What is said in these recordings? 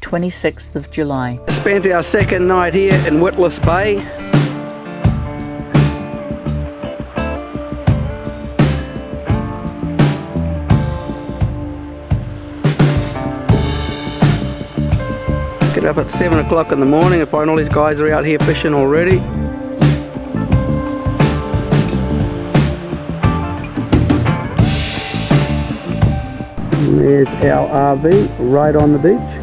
26th of July. Spent our second night here in Witless Bay. Get up at 7 o'clock in the morning and find all these guys are out here fishing already. And there's our RV right on the beach.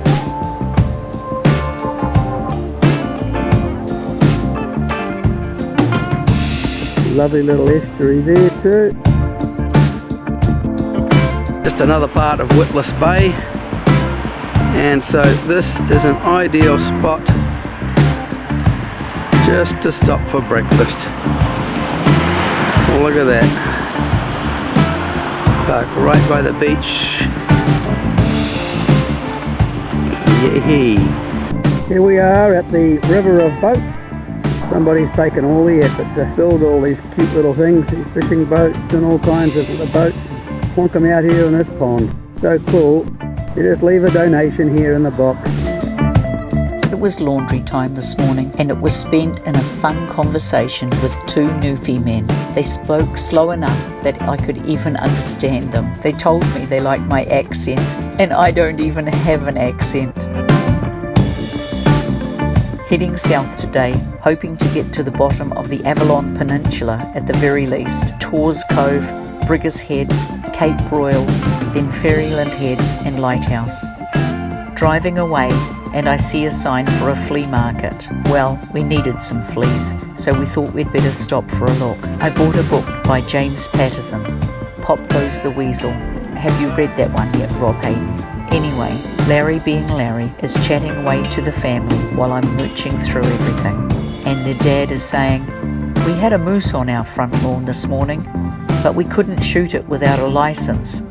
Lovely little estuary there too. Just another part of Witless Bay. And so this is an ideal spot just to stop for breakfast. Look at that. Park right by the beach. Yay! Here we are at the River of Boats. Somebody's taken all the effort to build all these cute little things, these fishing boats and all kinds of boats. Plonk them out here in this pond. So cool. You just leave a donation here in the box. It was laundry time this morning, and it was spent in a fun conversation with two Newfie men. They spoke slow enough that I could even understand them. They told me they liked my accent, and I don't even have an accent. Heading south today, hoping to get to the bottom of the Avalon Peninsula at the very least. Torres Cove, Briggers Head, Cape Royal, then Ferryland Head and Lighthouse. Driving away, and I see a sign for a flea market. Well, we needed some fleas, so we thought we'd better stop for a look. I bought a book by James Patterson, Pop Goes the Weasel. Have you read that one yet, Rob Hayden? Anyway, Larry being Larry is chatting away to the family while I'm mooching through everything. And their dad is saying, "We had a moose on our front lawn this morning, but we couldn't shoot it without a license,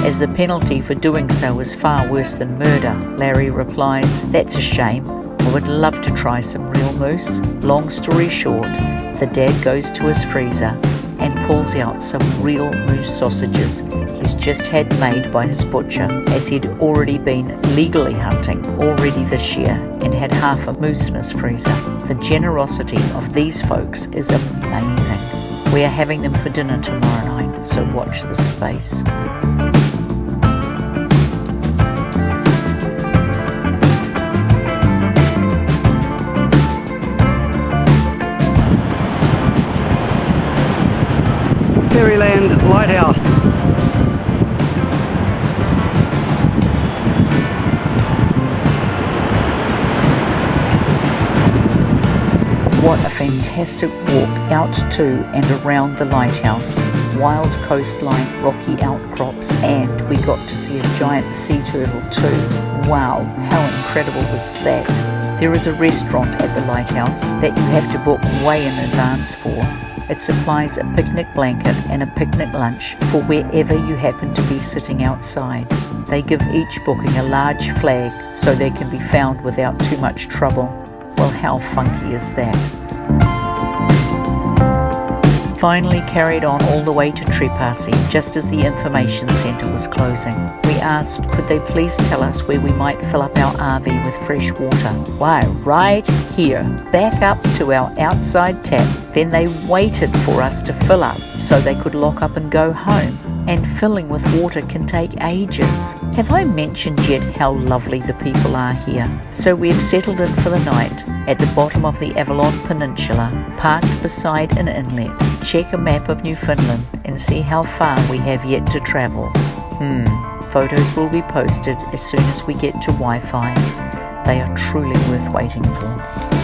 as the penalty for doing so is far worse than murder." Larry replies, "That's a shame. I would love to try some real moose." Long story short, the dad goes to his freezer and pulls out some real moose sausages he's just had made by his butcher, as he'd already been legally hunting already this year and had half a moose in his freezer. The generosity of these folks is amazing. We are having them for dinner tomorrow night, so watch this space. Ferryland Lighthouse. What a fantastic walk out to and around the lighthouse. Wild coastline, rocky outcrops, and we got to see a giant sea turtle too. Wow, how incredible was that? There is a restaurant at the lighthouse that you have to book way in advance for. It supplies a picnic blanket and a picnic lunch for wherever you happen to be sitting outside. They give each booking a large flag so they can be found without too much trouble. Well, how funky is that? Finally carried on all the way to Trepassey just as the information centre was closing. We asked could they please tell us where we might fill up our RV with fresh water. Why, right here, back up to our outside tap. Then they waited for us to fill up so they could lock up and go home. And filling with water can take ages. Have I mentioned yet how lovely the people are here? So we've settled in for the night at the bottom of the Avalon Peninsula, parked beside an inlet. Check a map of Newfoundland and see how far we have yet to travel. Photos will be posted as soon as we get to Wi-Fi. They are truly worth waiting for.